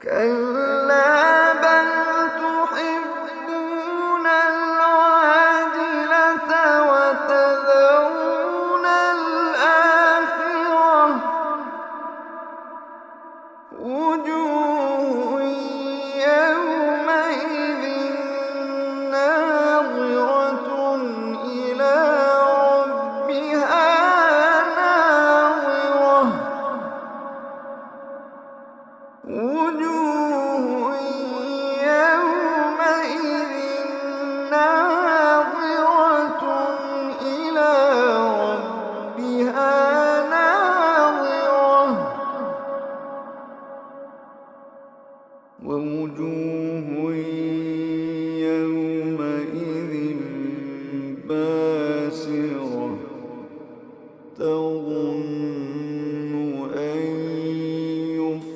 كلا بل تحبون العاجلة وتذرون الآخرة وجوه يومئذ ناظرة إلى ربها ناظرة وجوه يومئذ ناظرة إلى ربها ناظرة ووجوه